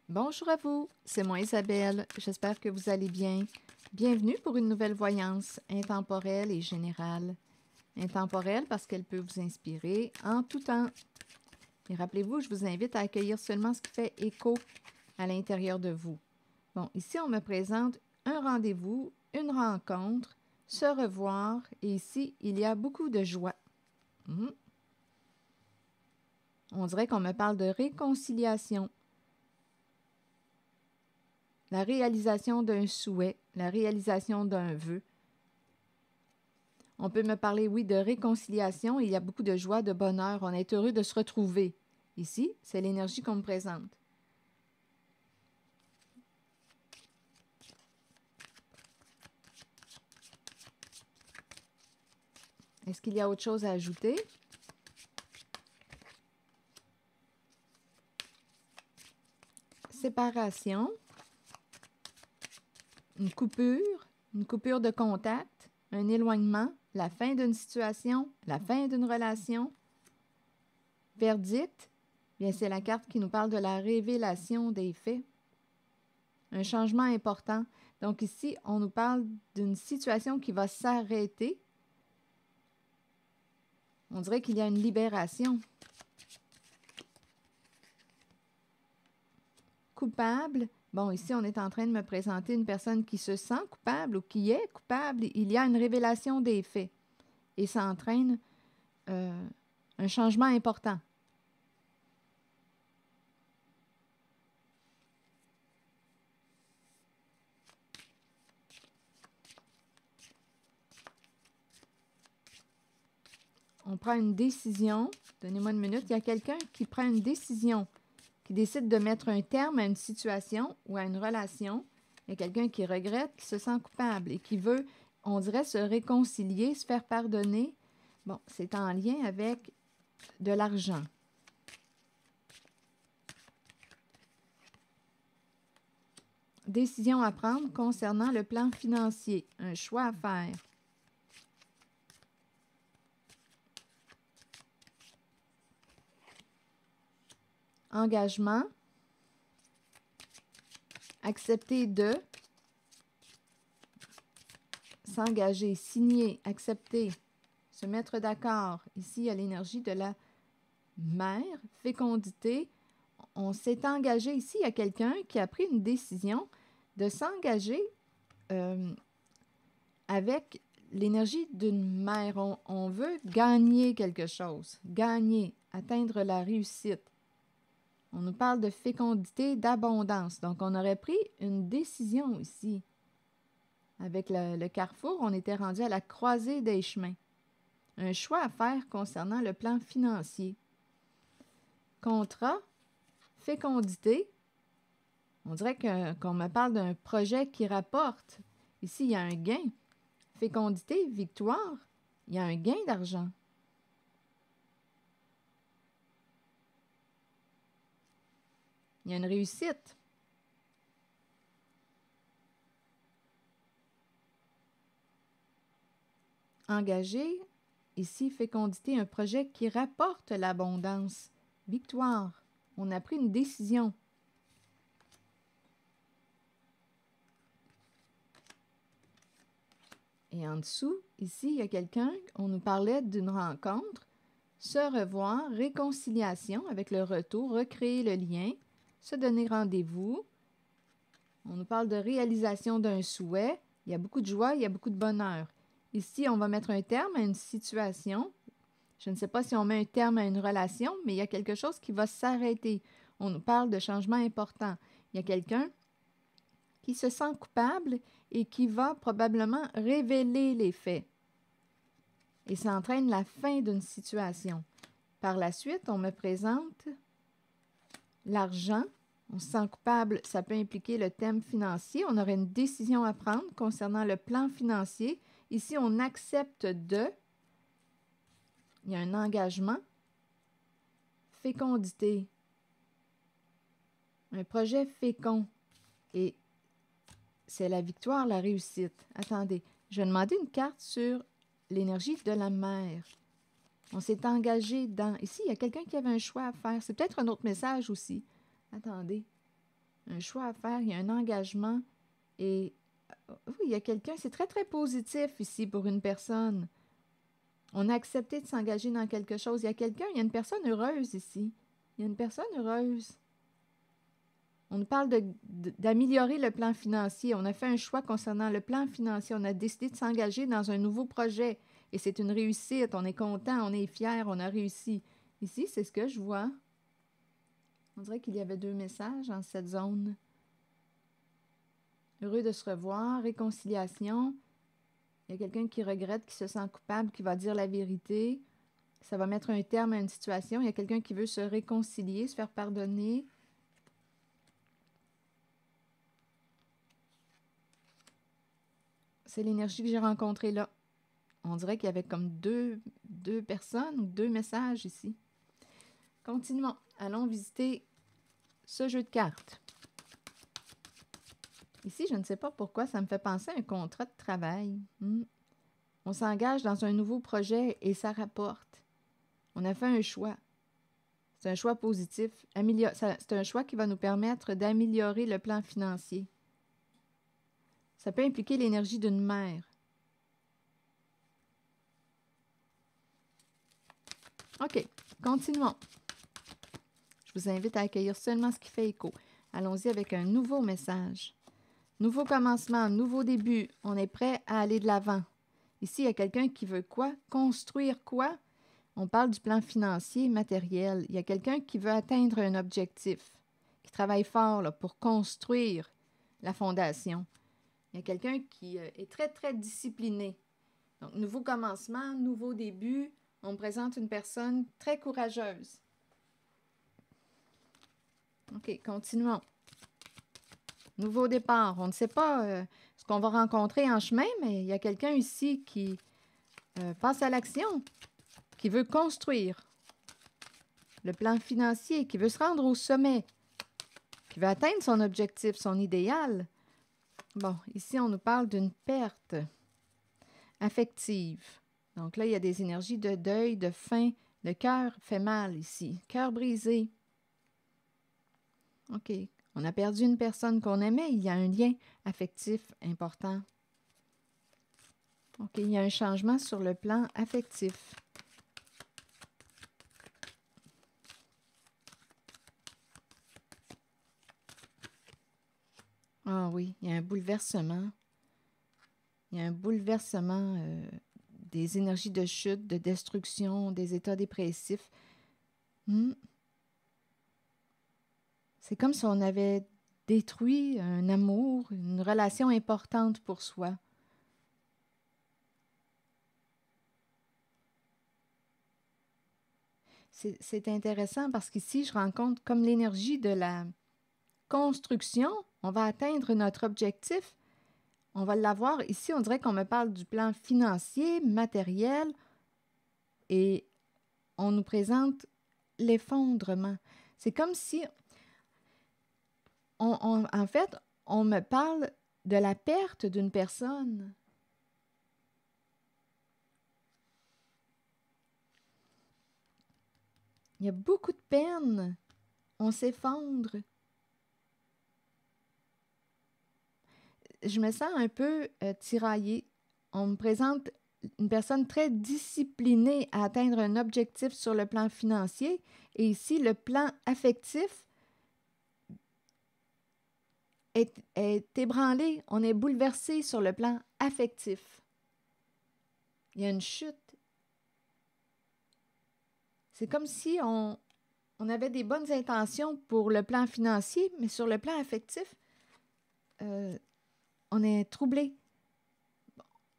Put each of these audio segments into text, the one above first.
Bonjour à vous, c'est moi Isabelle, j'espère que vous allez bien. Bienvenue pour une nouvelle voyance intemporelle et générale. Intemporelle parce qu'elle peut vous inspirer en tout temps. Et rappelez-vous, je vous invite à accueillir seulement ce qui fait écho à l'intérieur de vous. Bon, ici on me présente un rendez-vous, une rencontre, se revoir et ici il y a beaucoup de joie. On dirait qu'on me parle de réconciliation. La réalisation d'un souhait, la réalisation d'un vœu. On peut me parler, oui, de réconciliation. Il y a beaucoup de joie, de bonheur. On est heureux de se retrouver. Ici, c'est l'énergie qu'on me présente. Est-ce qu'il y a autre chose à ajouter? Séparation. Une coupure de contact, un éloignement, la fin d'une situation, la fin d'une relation. Verdict, bien c'est la carte qui nous parle de la révélation des faits. Un changement important. Donc ici, on nous parle d'une situation qui va s'arrêter. On dirait qu'il y a une libération. Coupable. Bon, ici, on est en train de me présenter une personne qui se sent coupable ou qui est coupable. Il y a une révélation des faits. Et ça entraîne un changement important. On prend une décision. Donnez-moi une minute. Il y a quelqu'un qui prend une décision, qui décide de mettre un terme à une situation ou à une relation. Il y a quelqu'un qui regrette, qui se sent coupable et qui veut, on dirait, se réconcilier, se faire pardonner. Bon, c'est en lien avec de l'argent. Décision à prendre concernant le plan financier. Un choix à faire. Engagement. Accepter de. S'engager, signer, accepter, se mettre d'accord. Ici, il y a l'énergie de la mère, fécondité. On s'est engagé ici, il y a quelqu'un qui a pris une décision de s'engager avec l'énergie d'une mère. On veut gagner quelque chose, gagner, atteindre la réussite. On nous parle de fécondité, d'abondance. Donc, on aurait pris une décision ici. Avec le carrefour, on était rendu à la croisée des chemins. Un choix à faire concernant le plan financier. Contrat, fécondité. On dirait qu'on me parle d'un projet qui rapporte. Ici, il y a un gain. Fécondité, victoire, il y a un gain d'argent. Il y a une réussite. Engagé, ici, fécondité, un projet qui rapporte l'abondance. Victoire, on a pris une décision. Et en dessous, ici, il y a quelqu'un, on nous parlait d'une rencontre, se revoir, réconciliation avec le retour, recréer le lien, se donner rendez-vous. On nous parle de réalisation d'un souhait. Il y a beaucoup de joie, il y a beaucoup de bonheur. Ici, on va mettre un terme à une situation. Je ne sais pas si on met un terme à une relation, mais il y a quelque chose qui va s'arrêter. On nous parle de changements importants. Il y a quelqu'un qui se sent coupable et qui va probablement révéler les faits. Et ça entraîne la fin d'une situation. Par la suite, on me présente l'argent. On se sent coupable, ça peut impliquer le thème financier. On aurait une décision à prendre concernant le plan financier. Ici, on accepte de. Il y a un engagement. Fécondité. Un projet fécond. Et c'est la victoire, la réussite. Attendez, je vais demander une carte sur l'énergie de la mer. On s'est engagé dans... Ici, il y a quelqu'un qui avait un choix à faire. C'est peut-être un autre message aussi. Attendez. un choix à faire, il y a un engagement. Et oui, il y a quelqu'un, c'est très, très positif ici pour une personne. On a accepté de s'engager dans quelque chose. Il y a quelqu'un, il y a une personne heureuse ici. Il y a une personne heureuse. On nous parle d'améliorer le plan financier. On a fait un choix concernant le plan financier. On a décidé de s'engager dans un nouveau projet. Et c'est une réussite. On est content, on est fiers, on a réussi. Ici, c'est ce que je vois. On dirait qu'il y avait 2 messages dans cette zone. Heureux de se revoir, réconciliation. Il y a quelqu'un qui regrette, qui se sent coupable, qui va dire la vérité. Ça va mettre un terme à une situation. Il y a quelqu'un qui veut se réconcilier, se faire pardonner. C'est l'énergie que j'ai rencontrée là. On dirait qu'il y avait comme deux personnes ou 2 messages ici. Continuons. Allons visiter ce jeu de cartes. Ici, je ne sais pas pourquoi, ça me fait penser à un contrat de travail. On s'engage dans un nouveau projet et ça rapporte. On a fait un choix. C'est un choix positif. C'est un choix qui va nous permettre d'améliorer le plan financier. Ça peut impliquer l'énergie d'une mère. OK, continuons. Je vous invite à accueillir seulement ce qui fait écho. Allons-y avec un nouveau message. Nouveau commencement, nouveau début. On est prêt à aller de l'avant. Ici, il y a quelqu'un qui veut quoi? Construire quoi? On parle du plan financier, matériel. Il y a quelqu'un qui veut atteindre un objectif, qui travaille fort là, pour construire la fondation. Il y a quelqu'un qui est très, très discipliné. Donc, nouveau commencement, nouveau début. On me présente une personne très courageuse. OK, continuons. Nouveau départ. On ne sait pas ce qu'on va rencontrer en chemin, mais il y a quelqu'un ici qui passe à l'action, qui veut construire le plan financier, qui veut se rendre au sommet, qui veut atteindre son objectif, son idéal. Bon, ici, on nous parle d'une perte affective. Donc là, il y a des énergies de deuil, de faim. Le cœur fait mal ici. Cœur brisé. OK. On a perdu une personne qu'on aimait. Il y a un lien affectif important. OK. Il y a un changement sur le plan affectif. Ah oui, il y a un bouleversement. Il y a un bouleversement des énergies de chute, de destruction, des états dépressifs. C'est comme si on avait détruit un amour, une relation importante pour soi. C'est intéressant parce qu'ici, je rencontre comme l'énergie de la construction. On va atteindre notre objectif. On va l'avoir. Ici, on dirait qu'on me parle du plan financier, matériel, et on nous présente l'effondrement. C'est comme si, en fait, on me parle de la perte d'une personne. Il y a beaucoup de peine. On s'effondre. Je me sens un peu tiraillée. On me présente une personne très disciplinée à atteindre un objectif sur le plan financier. Et ici, le plan affectif est ébranlé. On est bouleversé sur le plan affectif. Il y a une chute. C'est comme si on avait des bonnes intentions pour le plan financier, mais sur le plan affectif, on est troublé.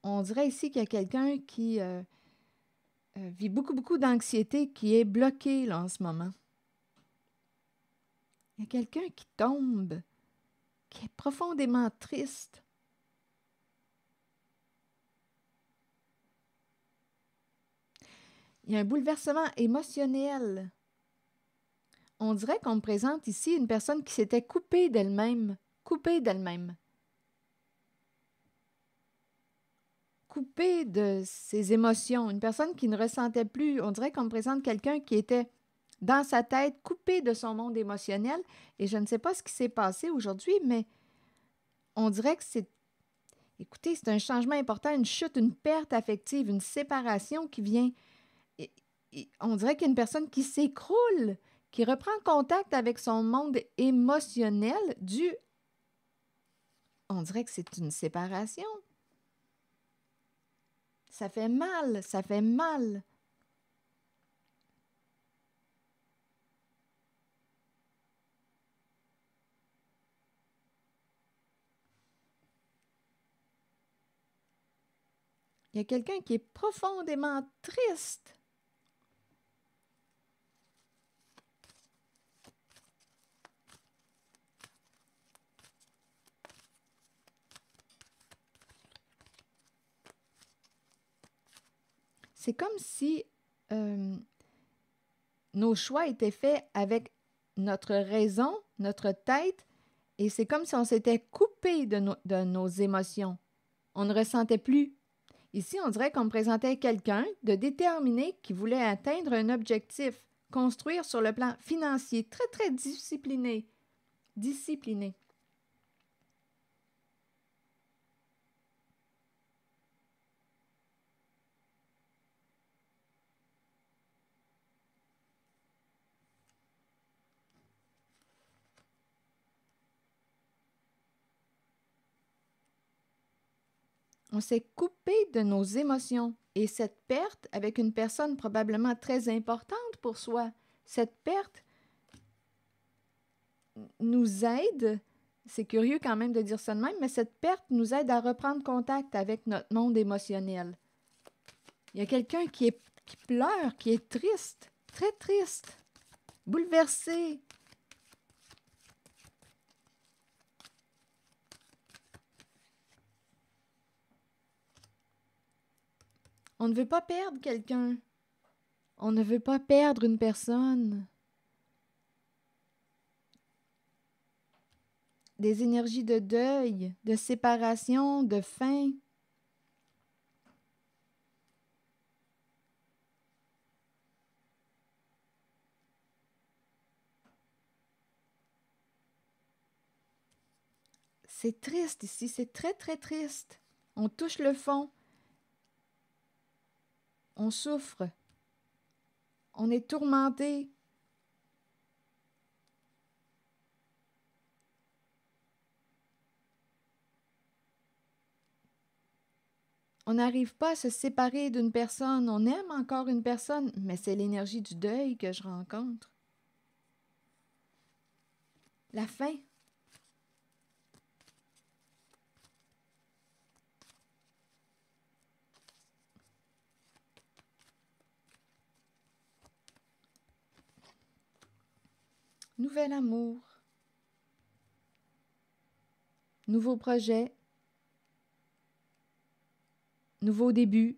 On dirait ici qu'il y a quelqu'un qui vit beaucoup d'anxiété, qui est bloqué là, en ce moment. Il y a quelqu'un qui tombe, qui est profondément triste. Il y a un bouleversement émotionnel. On dirait qu'on me présente ici une personne qui s'était coupée d'elle-même, coupée de ses émotions, une personne qui ne ressentait plus. On dirait qu'on me présente quelqu'un qui était dans sa tête, coupé de son monde émotionnel. Et je ne sais pas ce qui s'est passé aujourd'hui, mais on dirait que c'est... Écoutez, c'est un changement important, une chute, une perte affective, une séparation qui vient... On dirait qu'il y a une personne qui s'écroule, qui reprend contact avec son monde émotionnel dû... On dirait que c'est une séparation. Ça fait mal, ça fait mal. Il y a quelqu'un qui est profondément triste. C'est comme si nos choix étaient faits avec notre raison, notre tête, et c'est comme si on s'était coupé de nos émotions. On ne ressentait plus. Ici, on dirait qu'on me présentait quelqu'un de déterminé qui voulait atteindre un objectif, construire sur le plan financier, très, très discipliné. Discipliné. On s'est coupé de nos émotions. Et cette perte, avec une personne probablement très importante pour soi, cette perte nous aide, c'est curieux quand même de dire ça de même, mais cette perte nous aide à reprendre contact avec notre monde émotionnel. Il y a quelqu'un qui pleure, qui est triste, très triste, bouleversé. On ne veut pas perdre quelqu'un. On ne veut pas perdre une personne. Des énergies de deuil, de séparation, de faim. C'est triste ici, c'est très, très triste. On touche le fond. On souffre. On est tourmenté. On n'arrive pas à se séparer d'une personne. On aime encore une personne, mais c'est l'énergie du deuil que je rencontre. La faim. Nouvel amour. Nouveau projet. Nouveau début.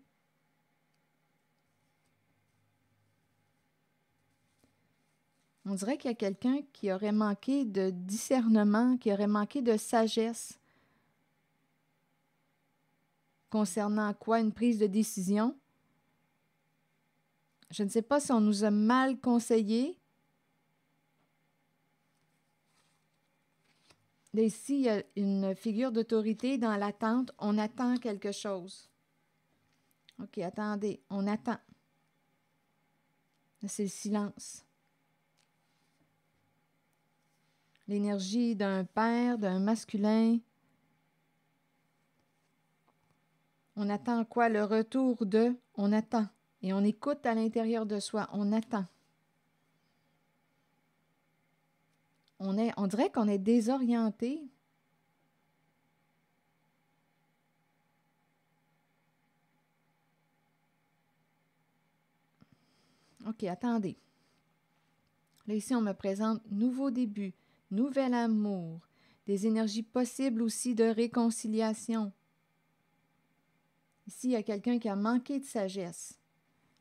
On dirait qu'il y a quelqu'un qui aurait manqué de discernement, qui aurait manqué de sagesse concernant quoi une prise de décision. Je ne sais pas si on nous a mal conseillé. Là, ici, il y a une figure d'autorité dans l'attente. On attend quelque chose. OK, attendez, on attend. Là, c'est le silence. L'énergie d'un père, d'un masculin. On attend quoi? Le retour de... On attend. Et on écoute à l'intérieur de soi. On attend. On dirait qu'on est désorienté. OK, attendez. Là, ici, on me présente nouveau début, nouvel amour, des énergies possibles aussi de réconciliation. Ici, il y a quelqu'un qui a manqué de sagesse.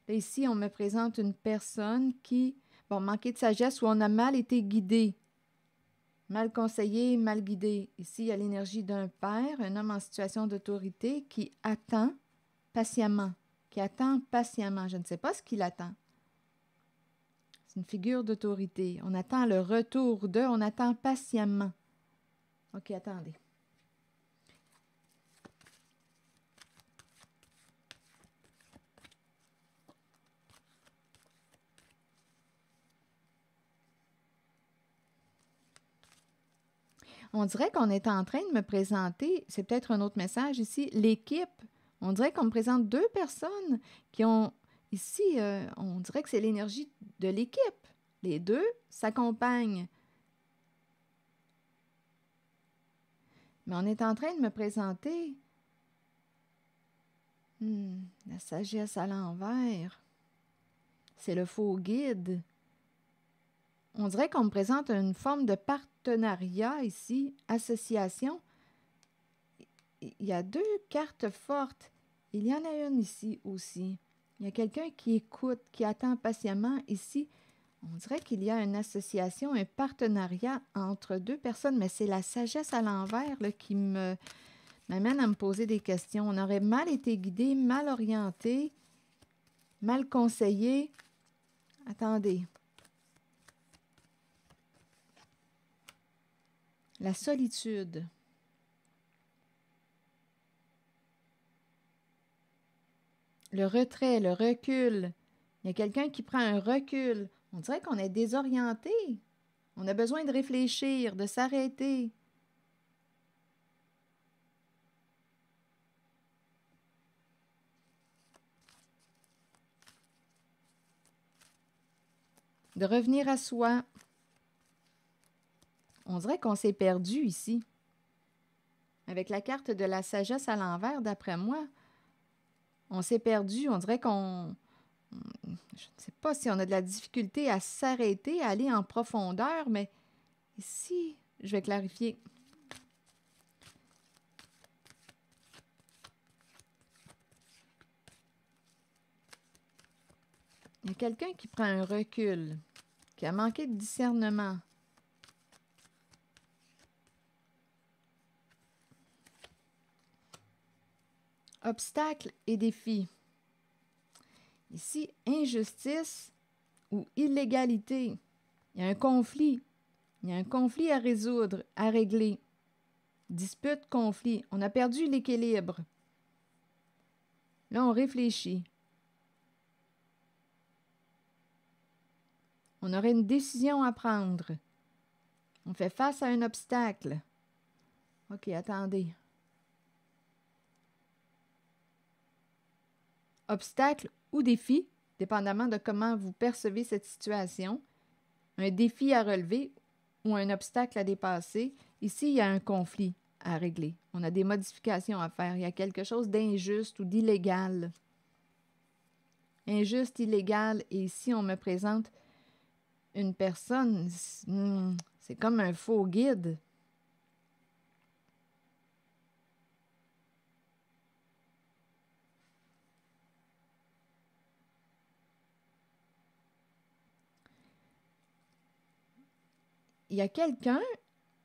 Là, ici, on me présente une personne qui, manqué de sagesse ou on a mal été guidé, mal conseillé, mal guidé. Ici, il y a l'énergie d'un père, un homme en situation d'autorité qui attend patiemment, Je ne sais pas ce qu'il attend. C'est une figure d'autorité. On attend le retour d'eux, on attend patiemment. OK, attendez. On dirait qu'on est en train de me présenter, c'est peut-être un autre message ici, l'équipe. On dirait qu'on me présente deux personnes qui ont, ici, on dirait que c'est l'énergie de l'équipe. Les deux s'accompagnent. Mais on est en train de me présenter la sagesse à l'envers. C'est le faux guide. On dirait qu'on me présente une forme de partenariat ici, association. Il y a deux cartes fortes. Il y en a une ici aussi. Il y a quelqu'un qui écoute, qui attend patiemment. Ici, on dirait qu'il y a une association, un partenariat entre deux personnes, mais c'est la sagesse à l'envers là, qui m'amène à me poser des questions. On aurait mal été guidé, mal orienté, mal conseillé. Attendez. La solitude. Le retrait, le recul. Il y a quelqu'un qui prend un recul. On dirait qu'on est désorienté. On a besoin de réfléchir, de s'arrêter. De revenir à soi. On dirait qu'on s'est perdu ici. Avec la carte de la sagesse à l'envers, d'après moi, on s'est perdu. On dirait qu'on... Je ne sais pas si on a de la difficulté à s'arrêter, à aller en profondeur, mais ici, je vais clarifier. Il y a quelqu'un qui prend un recul, qui a manqué de discernement. Obstacles et défis. Ici, injustice ou illégalité. Il y a un conflit. Il y a un conflit à résoudre, à régler. Dispute, conflit. On a perdu l'équilibre. Là, on réfléchit. On aurait une décision à prendre. On fait face à un obstacle. OK, attendez. Obstacle ou défi, dépendamment de comment vous percevez cette situation. Un défi à relever ou un obstacle à dépasser. Ici, il y a un conflit à régler. On a des modifications à faire. Il y a quelque chose d'injuste ou d'illégal. Injuste, illégal. Et ici, on me présente une personne. C'est comme un faux guide. Il y a quelqu'un,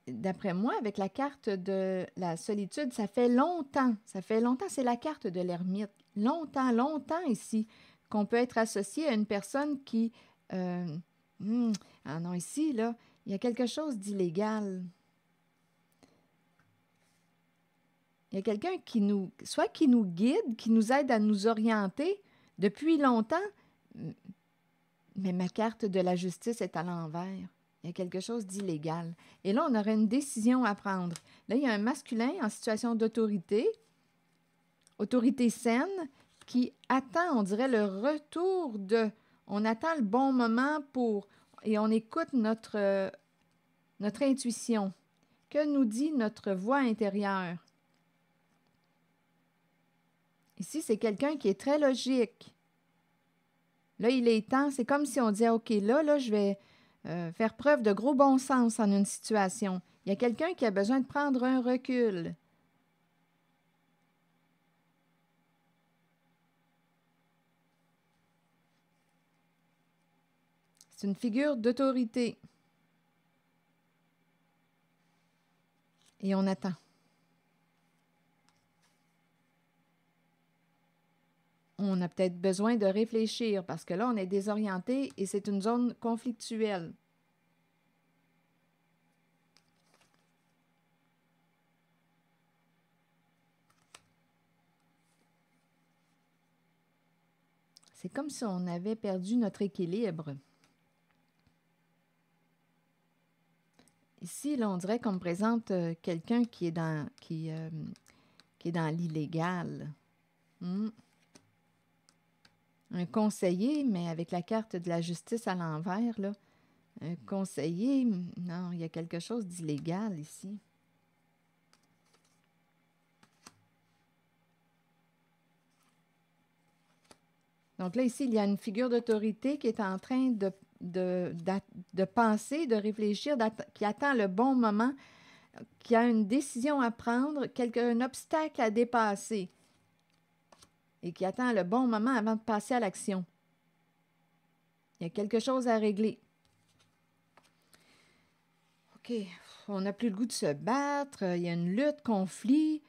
d'après moi, avec la carte de la solitude, ça fait longtemps, c'est la carte de l'ermite, longtemps ici, qu'on peut être associé à une personne qui... ah non, ici, là, il y a quelque chose d'illégal. Il y a quelqu'un soit qui nous guide, qui nous aide à nous orienter depuis longtemps, mais ma carte de la justice est à l'envers. Il y a quelque chose d'illégal. Et là, on aurait une décision à prendre. Là, il y a un masculin en situation d'autorité, autorité saine, qui attend, on dirait, le retour de... On attend le bon moment pour... Et on écoute notre intuition. Que nous dit notre voix intérieure? Ici, c'est quelqu'un qui est très logique. Là, il est temps, c'est comme si on disait, OK, là, je vais faire preuve de gros bon sens en une situation. Il y a quelqu'un qui a besoin de prendre un recul. C'est une figure d'autorité. Et on attend. on a peut-être besoin de réfléchir parce que là, on est désorienté et c'est une zone conflictuelle. C'est comme si on avait perdu notre équilibre. Ici, là, on dirait qu'on me présente quelqu'un qui est dans l'illégal. Un conseiller, mais avec la carte de la justice à l'envers, là. Un conseiller, non, il y a quelque chose d'illégal ici. Donc là, ici, il y a une figure d'autorité qui est en train de penser, de réfléchir, qui attend le bon moment, qui a une décision à prendre, un obstacle à dépasser et qui attend le bon moment avant de passer à l'action. Il y a quelque chose à régler. OK, on n'a plus le goût de se battre, il y a une lutte, conflit.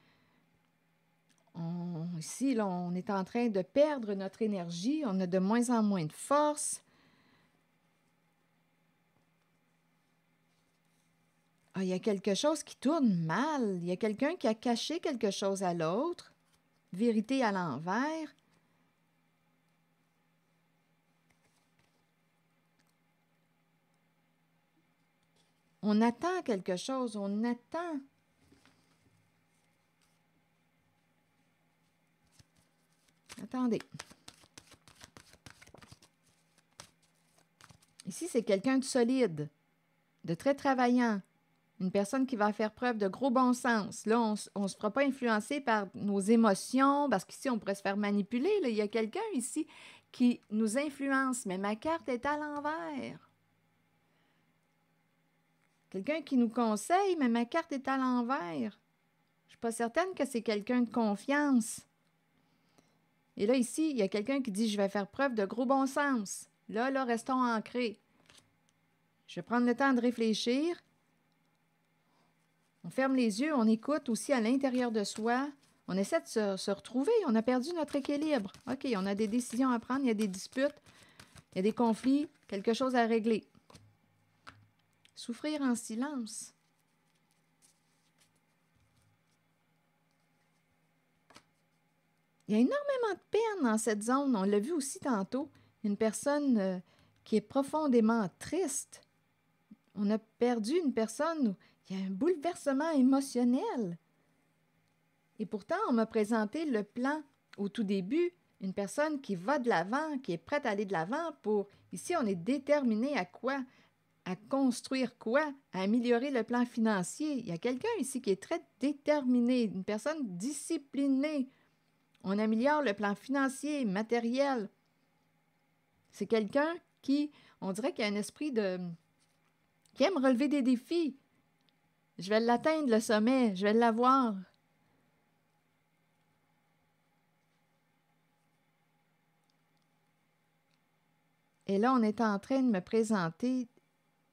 Ici, là, on est en train de perdre notre énergie, on a de moins en moins de force. Ah, il y a quelque chose qui tourne mal. Il y a quelqu'un qui a caché quelque chose à l'autre. Vérité à l'envers. On attend quelque chose, on attend. Attendez. Ici, c'est quelqu'un de solide, de très travaillant. Une personne qui va faire preuve de gros bon sens. Là, on ne se fera pas influencer par nos émotions, parce qu'ici, on pourrait se faire manipuler. Là. Il y a quelqu'un ici qui nous influence, mais ma carte est à l'envers. Quelqu'un qui nous conseille, mais ma carte est à l'envers. Je ne suis pas certaine que c'est quelqu'un de confiance. Et là, ici, il y a quelqu'un qui dit « Je vais faire preuve de gros bon sens ». Là, restons ancrés. Je vais prendre le temps de réfléchir. On ferme les yeux, on écoute aussi à l'intérieur de soi. On essaie de se retrouver. On a perdu notre équilibre. OK, on a des décisions à prendre, il y a des disputes, il y a des conflits, quelque chose à régler. Souffrir en silence. Il y a énormément de peine dans cette zone. On l'a vu aussi tantôt. Une personne qui est profondément triste. On a perdu une personne où il y a un bouleversement émotionnel. Et pourtant, on m'a présenté le plan au tout début. Une personne qui va de l'avant, qui est prête à aller de l'avant pour... Ici, on est déterminé à quoi? À construire quoi? À améliorer le plan financier. Il y a quelqu'un ici qui est très déterminé, une personne disciplinée. On améliore le plan financier, matériel. C'est quelqu'un qui, on dirait qu'il a un esprit qui aime relever des défis. Je vais l'atteindre, le sommet. Je vais l'avoir. Et là, on est en train de me présenter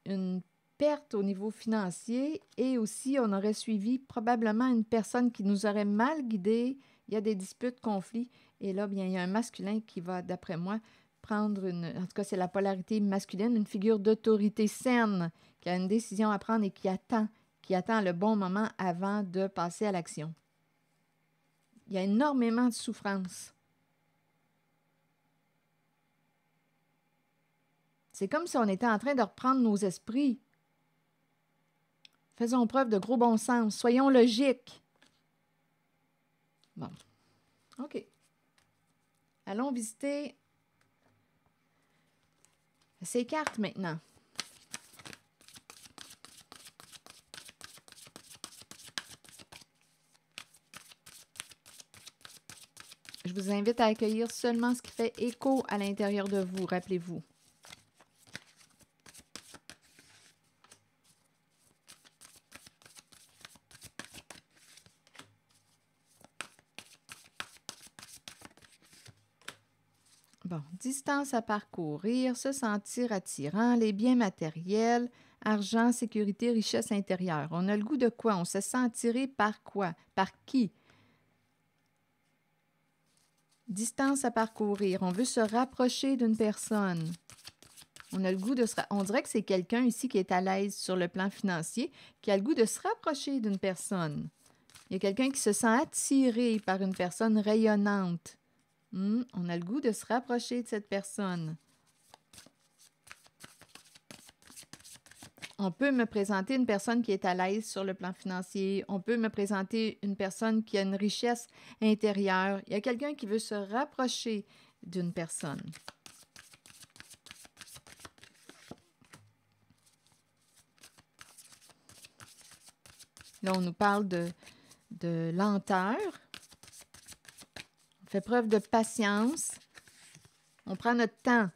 une perte au niveau financier et aussi on aurait suivi probablement une personne qui nous aurait mal guidés. Il y a des disputes, conflits. Et là, bien, il y a un masculin qui va, d'après moi, prendre en tout cas, c'est la polarité masculine, une figure d'autorité saine qui a une décision à prendre et qui attend le bon moment avant de passer à l'action. Il y a énormément de souffrance. C'est comme si on était en train de reprendre nos esprits. Faisons preuve de gros bon sens. Soyons logiques. Bon. OK. Allons visiter ces cartes maintenant. Je vous invite à accueillir seulement ce qui fait écho à l'intérieur de vous, rappelez-vous. Bon, distance à parcourir, se sentir attirant, les biens matériels, argent, sécurité, richesse intérieure. On a le goût de quoi? On se sent attiré par quoi? Par qui? Distance à parcourir. On veut se rapprocher d'une personne. On a le goût de on dirait que c'est quelqu'un ici qui est à l'aise sur le plan financier, qui a le goût de se rapprocher d'une personne. Il y a quelqu'un qui se sent attiré par une personne rayonnante. On a le goût de se rapprocher de cette personne. On peut me présenter une personne qui est à l'aise sur le plan financier. On peut me présenter une personne qui a une richesse intérieure. Il y a quelqu'un qui veut se rapprocher d'une personne. Là, on nous parle de lenteur. On fait preuve de patience. On prend notre temps.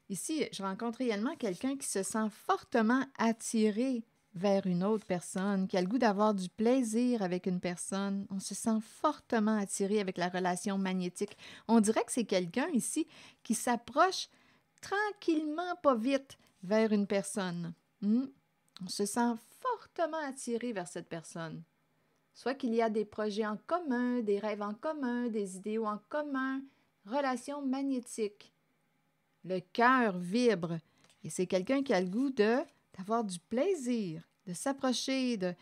Ici, je rencontre réellement quelqu'un qui se sent fortement attiré vers une autre personne, qui a le goût d'avoir du plaisir avec une personne. On se sent fortement attiré avec la relation magnétique. On dirait que c'est quelqu'un ici qui s'approche tranquillement, pas vite, vers une personne. On se sent fortement attiré vers cette personne. Soit qu'il y a des projets en commun, des rêves en commun, des idéaux en commun, relation magnétique. Le cœur vibre et c'est quelqu'un qui a le goût d'avoir du plaisir, de s'approcher, de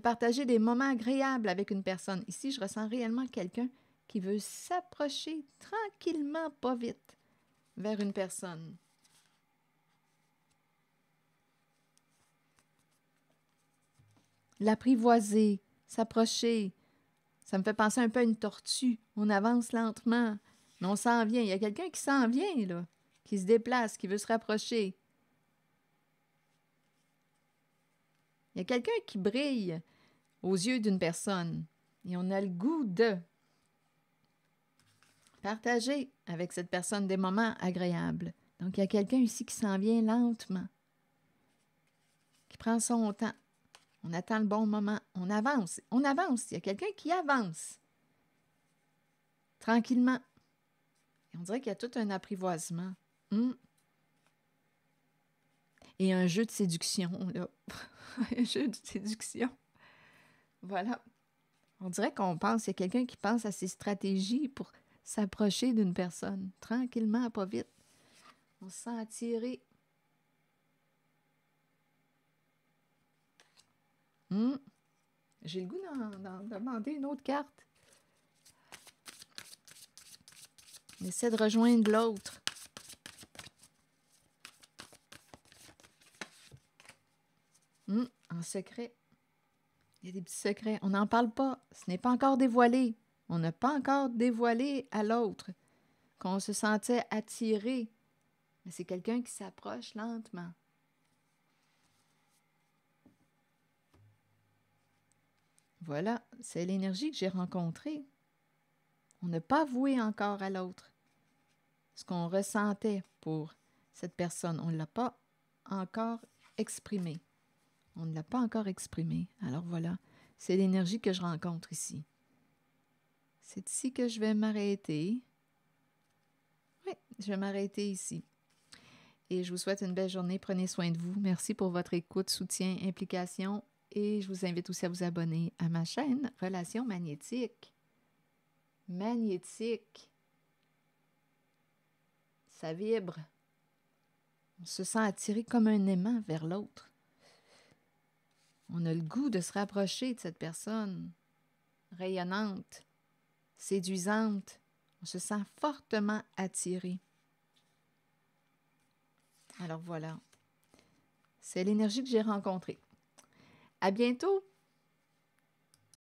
partager des moments agréables avec une personne. Ici, je ressens réellement quelqu'un qui veut s'approcher tranquillement, pas vite, vers une personne. L'apprivoiser, s'approcher, ça me fait penser un peu à une tortue. On avance lentement. Mais on s'en vient. Il y a quelqu'un qui s'en vient, là, qui se déplace, qui veut se rapprocher. Il y a quelqu'un qui brille aux yeux d'une personne. Et on a le goût de partager avec cette personne des moments agréables. Donc, il y a quelqu'un ici qui s'en vient lentement, qui prend son temps. On attend le bon moment. On avance. On avance. Il y a quelqu'un qui avance. Tranquillement. Et on dirait qu'il y a tout un apprivoisement. Et un jeu de séduction, là. Un jeu de séduction. Voilà. On dirait qu'on pense, il y a quelqu'un qui pense à ses stratégies pour s'approcher d'une personne. Tranquillement, pas vite. On se sent attiré. J'ai le goût d'en demander une autre carte. On essaie de rejoindre l'autre. En secret. Il y a des petits secrets. On n'en parle pas. Ce n'est pas encore dévoilé. On n'a pas encore dévoilé à l'autre qu'on se sentait attiré. Mais c'est quelqu'un qui s'approche lentement. Voilà, c'est l'énergie que j'ai rencontrée. On n'a pas avoué encore à l'autre ce qu'on ressentait pour cette personne. On ne l'a pas encore exprimé. On ne l'a pas encore exprimé. Alors voilà, c'est l'énergie que je rencontre ici. C'est ici que je vais m'arrêter. Oui, je vais m'arrêter ici. Et je vous souhaite une belle journée. Prenez soin de vous. Merci pour votre écoute, soutien, implication. Et je vous invite aussi à vous abonner à ma chaîne Relations magnétiques. Magnétique. Ça vibre. On se sent attiré comme un aimant vers l'autre. On a le goût de se rapprocher de cette personne rayonnante, séduisante. On se sent fortement attiré. Alors voilà, c'est l'énergie que j'ai rencontrée. À bientôt!